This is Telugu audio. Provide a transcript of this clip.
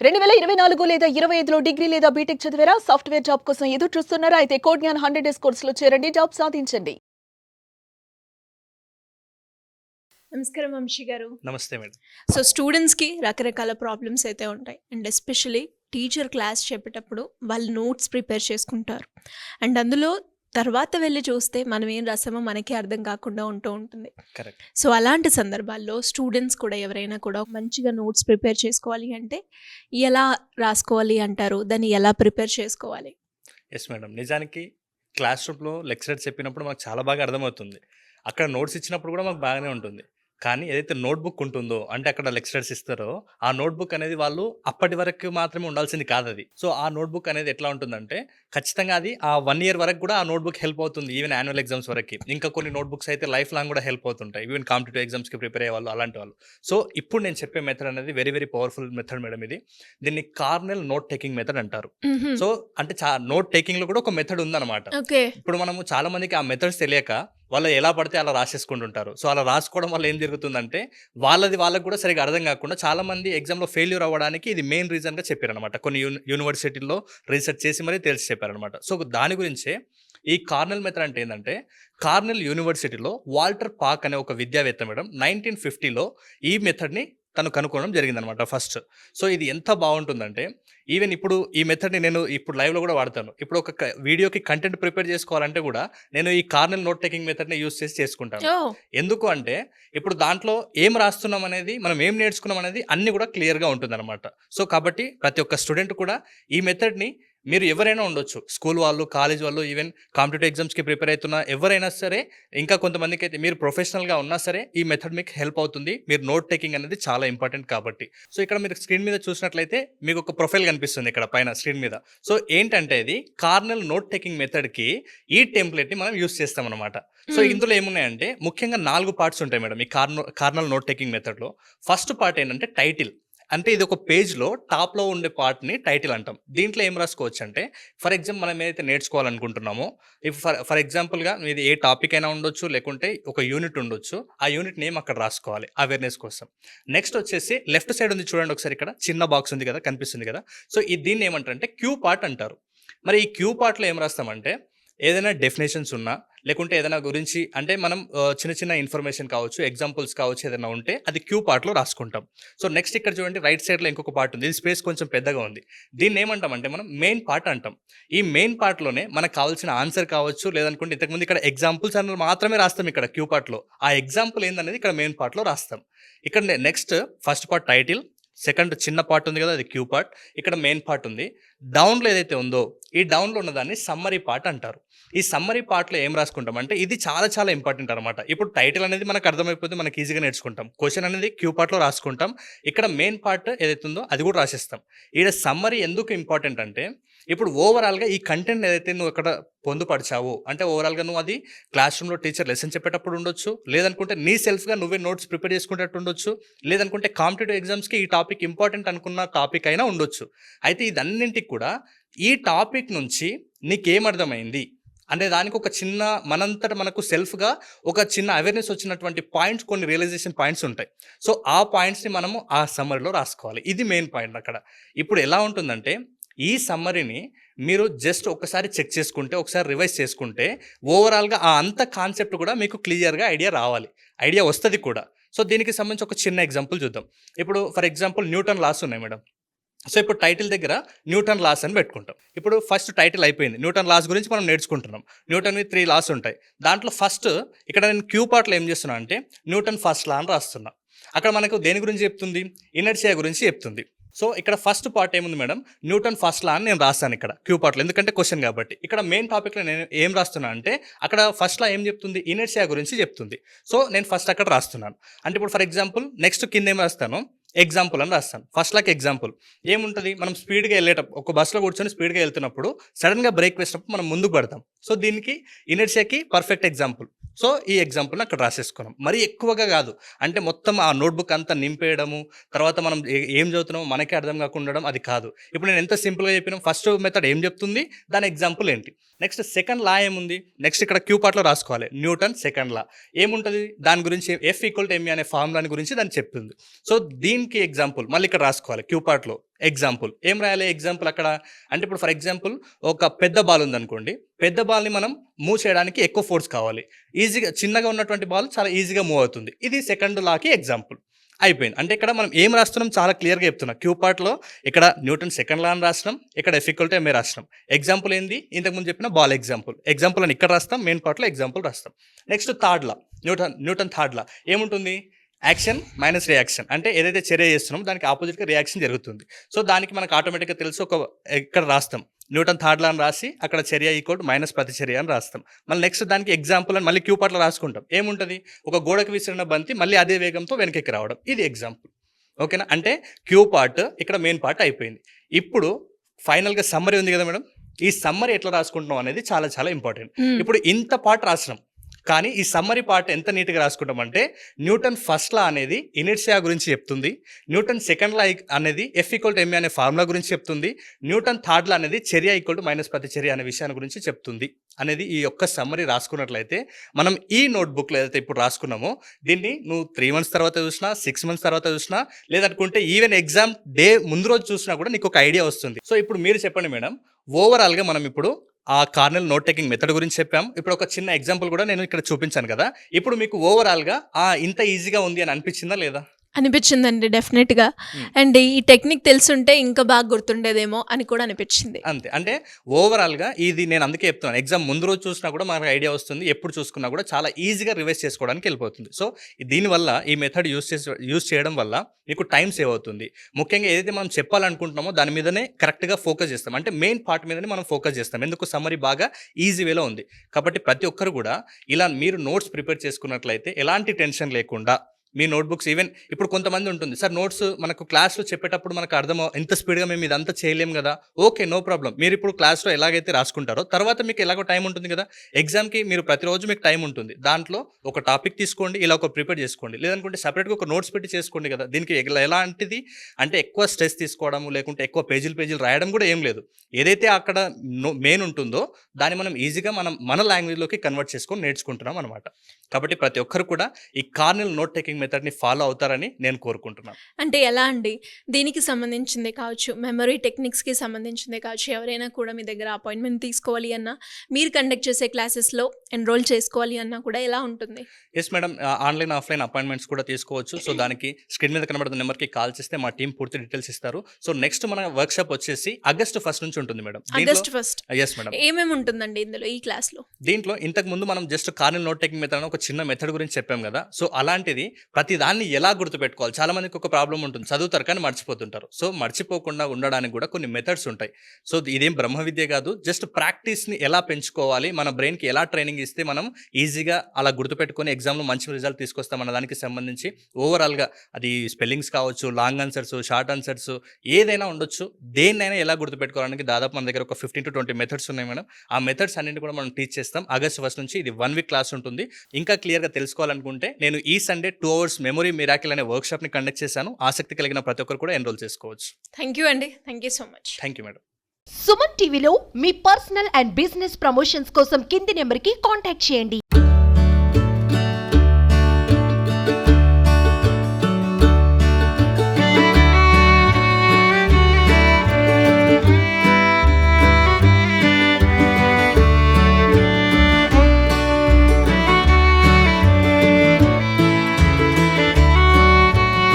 2024 లేదా 25లో డిగ్రీ లేదా బీటెక్ చదివారా? సాఫ్ట్‌వేర్ జాబ్ కోసం ఎదురు చూస్తున్నారా? అయితే కోడ్‌జ్ఞాన్ 100 డేస్ కోర్సులో చేరండి. జాబ్ సాధించండి. నమస్కారం వంశీ గారు. నమస్తే మేడం. స్టూడెంట్స్‌కి రకరకాల ప్రాబ్లమ్స్ అయితే ఉంటాయి. అండ్ ఎస్పెషల్లీ టీచర్ క్లాస్ చెప్పేటప్పుడు వాళ్ళు నోట్స్ ప్రిపేర్ చేసుకుంటారు. అండ్ అందులో తర్వాత వెళ్లి చూస్తే మనం ఏం రాసామో మనకే అర్థం కాకుండా ఉంటుంది. కరెక్ట్. అలాంటి సందర్భాల్లో స్టూడెంట్స్ కూడా ఎవరైనా కూడా మంచిగా నోట్స్ ప్రిపేర్ చేసుకోవాలి అంటే ఎలా రాసుకోవాలి అంటారు? దాన్ని ఎలా ప్రిపేర్ చేసుకోవాలి? Yes madam. నిజానికి క్లాస్ రూమ్‌లో లెక్చరర్ చెప్పినప్పుడు మాకు చాలా బాగా అర్థమవుతుంది. అక్కడ నోట్స్ ఇచ్చినప్పుడు కూడా మాకు బాగానే ఉంటుంది. కానీ ఏదైతే నోట్‌బుక్ ఉంటుందో, అంటే అక్కడ లెక్చరర్స్ ఇస్తారో, ఆ నోట్‌బుక్ అనేది వాళ్ళు అప్పటి వరకు మాత్రమే ఉండాల్సింది కాదది. సో, ఆ నోట్‌బుక్ అనేది ఎట్లా ఉంటుందంటే, ఖచ్చితంగా అది ఆ 1 ఇయర్ వరకు కూడా ఆ నోట్‌బుక్ హెల్ప్ అవుతుంది. ఈవెన్ యాన్యువల్ ఎగ్జామ్స్ వరకి. ఇంకా కొన్ని నోట్‌బుక్స్ అయితే లైఫ్ లాంగ్ కూడా హెల్ప్ అవుతుంటాయి. ఈవెన్ కాంపిటీటివ్ ఎగ్జామ్స్‌కి ప్రిపేర్ అయ్యేవాళ్ళు అలాంటి వాళ్ళు. సో, ఇప్పుడు నేను చెప్పే మెథడ్ అనేది very very powerful method madam ఇది. దీన్ని కార్నెల్ నోట్ టేకింగ్ మెథడ్ అంటారు. హుహు. సో, అంటే నోట్ టేకింగ్‌లో కూడా ఒక మెథడ్ ఉందన్నమాట. ఓకే. ఇప్పుడు మనము చాలా మందికి ఆ మెథడ్స్ తెలియక వాళ్ళు ఎలా పడితే అలా రాసేసుకుంటుంటారు. సో, అలా రాసుకోవడం వల్ల ఏం జరుగుతుందంటే, వాళ్ళకి కూడా సరిగ్గా అర్థం కాకుండా చాలా మంది ఎగ్జామ్‌లో ఫెయిల్యూర్ అవ్వడానికి ఇది మెయిన్ రీజన్‌గా చెప్పారనమాట. కొన్ని యూనివర్సిటీల్లో రీసెర్చ్ చేసి మరీ తేల్చి చెప్పారనమాట. సో, దాని గురించే ఈ కార్నెల్ మెథడ్ అంటే ఏందంటే, కార్నెల్ యూనివర్సిటీలో వాల్టర్ పాక్ అనే ఒక విద్యావేత్త మేడం 1950లో ఈ మెథడ్‌ని తను కనుక్కోవడం జరిగిందనమాట ఫస్ట్. సో, ఇది ఎంత బావుంటుందంటే, ఈవెన్ ఇప్పుడు ఈ మెథడ్‌ని నేను ఇప్పుడు లైవ్‌లో కూడా వాడతాను. ఇప్పుడు ఒక వీడియోకి కంటెంట్ ప్రిపేర్ చేసుకోవాలంటే కూడా నేను ఈ కార్నెల్ నోట్ టేకింగ్ మెథడ్‌ని యూజ్ చేసి చేసుకుంటాను. ఓహ్! ఎందుకు అంటే, ఇప్పుడు దాంట్లో ఏం రాస్తున్నాం అనేది, మనం ఏం నేర్చుకున్నాం అనేది అన్నీ కూడా క్లియర్‌గా ఉంటుందన్నమాట. సో, కాబట్టి ప్రతి ఒక్క స్టూడెంట్ కూడా ఈ మెథడ్‌ని మీరు ఎవరైనా ఉండొచ్చు. స్కూల్ వాళ్ళు, కాలేజ్ వాళ్ళు, ఈవెన్ కాంపిటీటివ్ ఎగ్జామ్స్‌కి ప్రిపేర్ అయితున్న ఎవరైనా సరే, ఇంకా కొంతమందికైతే మీరు ప్రొఫెషనల్‌గా ఉన్నా సరే, ఈ మెథడ్ మీకు హెల్ప్ అవుతుంది. మీరు నోట్ టేకింగ్ అనేది చాలా ఇంపార్టెంట్ కాబట్టి. సో, ఇక్కడ మీరు స్క్రీన్ మీద చూసినట్లయితే మీకు ఒక ప్రొఫైల్ కనిపిస్తుంది ఇక్కడ పైన స్క్రీన్ మీద. సో, ఏంటంటే ఇది కార్నెల్ నోట్ టేకింగ్ మెథడ్‌కి ఈ టెంప్లేట్‌ని మనం యూజ్ చేస్తామన్నమాట. సో, హ్మ్. ఇందులో ఏమున్నాయంటే ముఖ్యంగా 4 పార్ట్స్ ఉంటాయి మేడం ఈ కార్నెల్ నోట్ టేకింగ్ మెథడ్‌లో. ఫస్ట్ పార్ట్ ఏంటంటే టైటిల్. అంటే ఇది ఒక పేజ్‌లో టాప్‌లో ఉండే పార్ట్‌ని టైటిల్ అంటాం. దీంట్లో ఏం రాసుకోవచ్చంటే, ఫర్ ఎగ్జాంపుల్ మనం ఏదైతే నేర్చుకోవాలనుకుంటున్నామో, ఫర్ ఎగ్జాంపుల్‌గా మీది ఏ టాపిక్ అయినా ఉండొచ్చు, లేకుంటే ఒక యూనిట్ ఉండొచ్చు. ఆ యూనిట్ నేమ్ అక్కడ రాసుకోవాలి అవేర్‌నెస్ కోసం. నెక్స్ట్ వచ్చేసి లెఫ్ట్ సైడ్ ఉంది చూడండి ఒకసారి ఇక్కడ చిన్న బాక్స్ ఉంది కదా! కనిపిస్తుంది కదా! సో, దీన్ని ఏమంటారంటే క్యూ పార్ట్ అంటారు. మరి ఈ క్యూ పార్ట్‌లో ఏం రాస్తామంటే, ఏదైనా డెఫినిషన్స్ ఉన్నా, లేకుంటే ఏదైనా గురించి అంటే మనం చిన్న చిన్న ఇన్ఫర్మేషన్ కావచ్చు, ఎగ్జాంపుల్స్ కావచ్చు ఏదైనా ఉంటే అది క్యూ పార్ట్‌లో రాసుకుంటాం. సో, నెక్స్ట్ ఇక్కడ చూడండి రైట్ సైడ్‌లో ఇంకొక పార్ట్ ఉంది. ఇది స్పేస్ కొంచెం పెద్దగా ఉంది. దీన్ని ఏమంటామంటే మనం మెయిన్ పార్ట్ అంటాం. ఈ మెయిన్ పార్ట్‌లోనే మనకు కావాల్సిన ఆన్సర్ కావచ్చు, లేదనుకుంటే ఇంతకుముందు ఇక్కడ ఎగ్జాంపుల్స్ అన్నది మాత్రమే రాస్తాం ఇక్కడ క్యూ పార్ట్‌లో. ఆ ఎగ్జాంపుల్ ఏందనేది ఇక్కడ మెయిన్ పార్ట్‌లో రాస్తాం. ఇక్కడ next first part title, second చిన్న పార్ట్ ఉంది కదా! అది క్యూ పార్ట్. ఇక్కడ మెయిన్ పార్ట్ ఉంది. డౌన్‌లో ఏదైతే ఉందో, ఈ డౌన్‌లో ఉన్నదాన్ని సమ్మరీ పార్ట్ అంటారు. ఈ సమ్మరీ పార్ట్‌లో ఏం రాసుకుంటామంటే, ఇది చాలా చాలా ఇంపార్టెంట్ అనమాట. ఇప్పుడు టైటిల్ అనేది మనకు అర్థమైపోతే మనకి ఈజీగా నేర్చుకుంటాం. క్వెషన్ అనేది క్యూ పార్ట్‌లో రాసుకుంటాం. ఇక్కడ మెయిన్ పార్ట్ ఏదైతే ఉందో అది కూడా రాసేస్తాం. ఈడ సమ్మరీ ఎందుకు ఇంపార్టెంట్ అంటే, ఇప్పుడు ఓవరాల్‌గా ఈ కంటెంట్ ఏదైతే నువ్వు అక్కడ పొందుపరిచావో, అంటే ఓవరాల్‌గా నువ్వు అది క్లాస్ రూమ్‌లో టీచర్ లెసన్ చెప్పేటప్పుడు ఉండొచ్చు, లేదనుకుంటే నీ సెల్ఫ్‌గా నువ్వే నోట్స్ ప్రిపేర్ చేసుకునేటట్టు ఉండొచ్చు, లేదనుకుంటే కాంపిటీటివ్ ఎగ్జామ్స్‌కి ఈ టాపిక్ ఇంపార్టెంట్ అనుకున్న టాపిక్ అయినా ఉండొచ్చు. అయితే ఇదన్నింటికి కూడా ఈ టాపిక్ నుంచి నీకేమర్థమైంది అనే దానికి ఒక చిన్న మనంతట మనకు సెల్ఫ్‌గా ఒక చిన్న అవేర్‌నెస్ వచ్చినటువంటి పాయింట్స్, కొన్ని రియలైజేషన్ పాయింట్స్ ఉంటాయి. సో, ఆ పాయింట్స్‌ని మనము ఆ సమ్మరీలో రాసుకోవాలి. ఇది మెయిన్ పాయింట్ అక్కడ. ఇప్పుడు ఎలా ఉంటుందంటే, ఈ సమ్మరీని మీరు జస్ట్ ఒకసారి చెక్ చేసుకుంటే, ఒకసారి రివైజ్ చేసుకుంటే, ఓవరాల్‌గా ఆ అంత కాన్సెప్ట్ కూడా మీకు క్లియర్‌గా ఐడియా రావాలి. ఐడియా వస్తది కూడా. సో, దీనికి సంబంధించి ఒక చిన్న ఎగ్జాంపుల్ చూద్దాం. ఇప్పుడు ఫర్ ఎగ్జాంపుల్ న్యూటన్ లాస్ ఉన్నాయి మేడం. సో, ఇప్పుడు టైటిల్ దగ్గర న్యూటన్ లాస్ అని పెట్టుకుంటాం. ఇప్పుడు ఫస్ట్ టైటిల్ అయిపోయింది. న్యూటన్ లాస్ గురించి మనం నేర్చుకుంటున్నాం. న్యూటన్‌వి 3 లాస్ ఉంటాయి. దాంట్లో ఫస్ట్ ఇక్కడ నేను క్యూ పార్ట్‌లో ఏం చేస్తున్నా అంటే, న్యూటన్ ఫస్ట్ లా అని రాస్తున్నా. అక్కడ మనకు దేని గురించి చెప్తుంది? ఇనర్షియా గురించి చెప్తుంది. సో, ఇక్కడ ఫస్ట్ పార్ట్ ఏముంది మేడం? న్యూటన్ ఫస్ట్ లా అని నేను రాస్తాను ఇక్కడ క్యూ పార్ట్‌లో. ఎందుకంటే క్వెషన్ కాబట్టి. ఇక్కడ మెయిన్ టాపిక్‌లో నేను ఏం రాస్తున్నా అంటే, అక్కడ ఫస్ట్ లా ఏం చెప్తుంది? ఇనర్షియా గురించి చెప్తుంది. సో, నేను ఫస్ట్ అక్కడ రాస్తున్నాను. అంటే ఇప్పుడు ఫర్ ఎగ్జాంపుల్ నెక్స్ట్ కింద ఏం రాస్తాను? ఎగ్జాంపుల్ అని రాస్తాను. ఫస్ట్ లాకి ఎగ్జాంపుల్ ఏముంటది? మనం స్పీడ్‌గా ఒక బస్‌లో కూర్చొని స్పీడ్‌గా వెళ్తున్నప్పుడు సడెన్‌గా బ్రేక్ వేసినప్పుడు మనం ముందుకు పడతాం. సో, దీనికి ఇనర్షియాకి పర్ఫెక్ట్ ఎగ్జాంపుల్. సో, ఈ ఎగ్జాంపుల్‌ని అక్కడ రాసేసుకున్నాం. మరీ ఎక్కువగా కాదు. అంటే మొత్తం ఆ నోట్‌బుక్ అంతా నింపేయడము, తర్వాత మనం ఏం చదువుతున్నామో మనకే అర్థం కాకుండా ఉండడం అది కాదు. ఇప్పుడు నేను ఎంత సింపుల్‌గా చెప్పినా ఫస్ట్ మెథడ్ ఏం చెప్తుంది? దాని ఎగ్జాంపుల్ ఏంటి? నెక్స్ట్ సెకండ్ లా ఏముంది? నెక్స్ట్ ఇక్కడ క్యూ పార్ట్‌లో రాసుకోవాలి. న్యూటన్ సెకండ్ లా ఏముంటది? దాని గురించి F = ma అనే ఫార్ములాని గురించి దాన్ని చెప్తుంది. సో, దీని దీనికి ఎగ్జాంపుల్ మళ్ళీ ఇక్కడ రాసుకోవాలి క్యూ పార్ట్లో ఎగ్జాంపుల్ ఏం రాయాలి ఎగ్జాంపుల్ అక్కడ అంటే ఇప్పుడు ఫర్ ఎగ్జాంపుల్ ఒక పెద్ద బాల్ ఉందనుకోండి, పెద్ద బాల్ని మనం మూవ్ చేయడానికి ఎక్కువ ఫోర్స్ కావాలి. ఈజీగా చిన్నగా ఉన్నటువంటి బాల్ చాలా ఈజీగా మూవ్ అవుతుంది. ఇది సెకండ్ లాకి ఎగ్జాంపుల్ అయిపోయింది. అంటే ఇక్కడ మనం ఏం రాస్తున్నాం చాలా క్లియర్గా చెప్తున్నాం. క్యూ పార్ట్లో ఇక్కడ న్యూటన్ సెకండ్ లా అని రాసినాం, ఇక్కడ F=ma రాసినాం. ఎగ్జాంపుల్ ఏంది ఇంతకుముందు చెప్పిన బాల్ ఎగ్జాంపుల్ అని ఇక్కడ రాస్తాం, మెయిన్ పార్ట్లో ఎగ్జాంపుల్ రాస్తాం. Next third law Newton third law ఏముంటుంది, యాక్షన్ మైనస్ రియాక్షన్. అంటే ఏదైతే చర్య చేస్తున్నామో దానికి ఆపోజిట్గా రియాక్షన్ జరుగుతుంది. సో దానికి మనకు ఆటోమేటిక్గా తెలుసు ఇక్కడ రాస్తాం న్యూటన్ థర్డ్ లా అని రాసి అక్కడ చర్య ఈక్వల్ మైనస్ ప్రతిచర్య అని రాస్తాం. మళ్ళీ నెక్స్ట్ దానికి ఎగ్జాంపుల్ అని మళ్ళీ క్యూ పార్ట్లో రాసుకుంటాం. ఏముంటుంది, ఒక గోడకు విసిరిన బంతి మళ్ళీ అదే వేగంతో వెనక్కి రావడం, ఇది ఎగ్జాంపుల్. ఓకేనా, అంటే క్యూ పార్ట్ ఇక్కడ మెయిన్ పార్ట్ అయిపోయింది. ఇప్పుడు ఫైనల్గా సమ్మరీ ఉంది కదా మేడం, ఈ సమ్మరీ ఎట్లా రాసుకుంటున్నాం అనేది చాలా చాలా ఇంపార్టెంట్. ఇప్పుడు ఇంత పార్ట్ రాసినాం, కానీ ఈ సమ్మరీ పార్ట్ ఎంత నీట్గా రాసుకుంటామంటే న్యూటన్ ఫస్ట్ లా అనేది ఇనర్షియా గురించి చెప్తుంది, న్యూటన్ సెకండ్ లా అనేది F=ma అనే ఫార్ములా గురించి చెప్తుంది, న్యూటన్ థర్డ్ లా అనేది చర్య మైనస్ ప్రతిచర్య అనే విషయాన్ని గురించి చెప్తుంది అనేది ఈ యొక్క సమ్మరీ రాసుకున్నట్లయితే మనం ఈ నోట్బుక్లో ఏదైతే ఇప్పుడు రాసుకున్నామో దీన్ని నువ్వు 3 months తర్వాత చూసినా 6 months తర్వాత చూసినా లేదనుకుంటే ఈవెన్ ఎగ్జామ్ డే ముందు రోజు చూసినా కూడా నీకు ఒక ఐడియా వస్తుంది. సో ఇప్పుడు మీరు చెప్పండి మేడం, ఓవరాల్గా మనం ఇప్పుడు ఆ కార్నెల్ నోట్ టేకింగ్ మెథడ్ గురించి చెప్పాం. ఇప్పుడు ఒక చిన్న ఎగ్జాంపుల్ కూడా నేను ఇక్కడ చూపించాను కదా, ఇప్పుడు మీకు ఓవరాల్గా ఇంత ఈజీగా ఉంది అని అనిపించిందా లేదా? అనిపించిందండి డెఫినెట్గా. అండ్ ఈ టెక్నిక్ తెలుసుంటే ఇంకా బాగా గుర్తుండేదేమో అని కూడా అనిపించింది. అంతే, అంటే ఓవరాల్గా ఇది నేను అందుకే చెప్తున్నాను, ఎగ్జామ్ ముందు రోజు చూసినా కూడా మనకు ఐడియా వస్తుంది, ఎప్పుడు చూసుకున్నా కూడా చాలా ఈజీగా రివైజ్ చేసుకోవడానికి వెళ్ళిపోతుంది. సో దీనివల్ల ఈ మెథడ్ యూస్ చేయడం వల్ల మీకు టైం సేవ్ అవుతుంది. ముఖ్యంగా ఏదైతే మనం చెప్పాలనుకుంటున్నామో దాని మీదనే కరెక్ట్గా ఫోకస్ చేస్తాం, అంటే మెయిన్ పార్ట్ మీదనే మనం ఫోకస్ చేస్తాం. ఎందుకు, సమ్మరీ బాగా ఈజీ వేలో ఉంది కాబట్టి ప్రతి ఒక్కరు కూడా ఇలా మీరు నోట్స్ ప్రిపేర్ చేసుకున్నట్లయితే ఎలాంటి టెన్షన్ లేకుండా మీ నోట్బుక్స్ ఈవెన్ ఇప్పుడు కొంతమంది ఉంటుంది, సార్ నోట్స్ మనకు క్లాస్లో చెప్పేటప్పుడు మనకు అర్థం ఎంత స్పీడ్గా మేము ఇదంతా చేయలేం కదా, ఓకే నో ప్రాబ్లం. మీరు ఇప్పుడు క్లాస్లో ఎలాగైతే రాసుకుంటారో తర్వాత మీకు ఎలాగో టైం ఉంటుంది కదా, ఎగ్జామ్కి మీరు ప్రతిరోజు మీకు టైం ఉంటుంది, దాంట్లో ఒక టాపిక్ తీసుకోండి, ఇలా ఒక ప్రిపేర్ చేసుకోండి, లేదనుకుంటే సపరేట్గా ఒక నోట్స్ పెట్టి చేసుకోండి కదా. దీనికి ఎలాంటిది అంటే ఎక్కువ స్ట్రెస్ తీసుకోవడం లేకుంటే ఎక్కువ పేజీలు రాయడం కూడా ఏం లేదు. ఏదైతే అక్కడ మెయిన్ ఉంటుందో దాన్ని మనం ఈజీగా మన లాంగ్వేజ్లోకి కన్వర్ట్ చేసుకొని నేర్చుకుంటున్నాం అనమాట. కాబట్టి ప్రతి ఒక్కరు కూడా ఈ కార్నెల్ నోట్ టేకింగ్ మెథడ్ని ఫాలో అవుతారని నేను కోరుకుంటున్నాను. అంటే ఎలా అండి, దీనికి సంబంధించిందే కావచ్చు, మెమరీ టెక్నిక్స్కి సంబంధించిందే కావచ్చు, ఎవరైనా కూడా మీ దగ్గర అపాయింట్మెంట్ తీసుకోవాలి అన్నా, మీరు కండక్ట్ చేసే క్లాసెస్లో ఎన్రోల్ చేసుకోవాలి అన్నా కూడా ఎలా ఉంటుంది? Yes madam, online offline appointments కూడా తీసుకోవచ్చు. సో దానికి స్క్రీన్ మీద కనబడుతున్న నెంబర్కి కాల్ చేస్తే మా టీం పూర్తి డీటెయిల్స్ ఇస్తారు. సో నెక్స్ట్ మన వర్క్షాప్ వచ్చేసి August 1 నుంచి ఉంటుంది మేడం. August 1. Yes madam. ఏమేమి ఉంటుందండి ఇందులో, ఈ క్లాస్లో? దీంట్లో ఇంతకు ముందు మనం just Cornell note taking method అని ఒక చిన్న మెథడ్ గురించి చెప్పాం కదా. సో అలాంటిది ప్రతి దాన్ని ఎలా గుర్తుపెట్టుకోవాలి, చాలా మందికి ఒక ప్రాబ్లం ఉంటుంది, చదువుతారు కానీ మర్చిపోతుంటారు. సో మర్చిపోకుండా ఉండడానికి కూడా కొన్ని మెథడ్స్ ఉంటాయి. సో ఇదేం బ్రహ్మ విద్య కాదు, జస్ట్ ప్రాక్టీస్ని ఎలా పెంచుకోవాలి, మన బ్రెయిన్కి ఎలా ట్రైనింగ్ ఇస్తే మనం ఈజీగా అలా గుర్తుపెట్టుకొని ఎగ్జామ్లో మంచి రిజల్ట్ తీసుకొస్తామన్న దానికి సంబంధించి ఓవరాల్గా అది స్పెల్లింగ్స్ కావచ్చు, లాంగ్ ఆన్సర్స్, షార్ట్ ఆన్సర్స్ ఏదైనా ఉండొచ్చు, దేన్నైనా ఎలా గుర్తుపెట్టుకోవడానికి దాదాపు మన దగ్గర ఒక 15 to 20 మెథడ్స్ ఉన్నాయి మేడం. ఆ మెథడ్స్ అన్నింటి కూడా మనం టీచ్ చేస్తాం. August 1 నుంచి ఇది 1 week క్లాస్ ఉంటుంది. ఇంకా క్లియర్గా తెలుసుకోవాలనుకుంటే నేను ఈ సండే 2 hours మెమరీ మిరాకిల్ అనే వర్క్షాప్ని కండక్ట్ చేశాను. ఆసక్తి కలిగిన ప్రతి ఒక్కరు కూడా ఎన్రోల్ చేసుకోవచ్చు. థ్యాంక్ యూ అండి, thank you so much. Thank you madam. Suman టీవీలో మీ పర్సనల్ అండ్ బిజినెస్ ప్రమోషన్స్ కోసం కింది నెంబర్కి కాంటాక్ట్ చేయండి.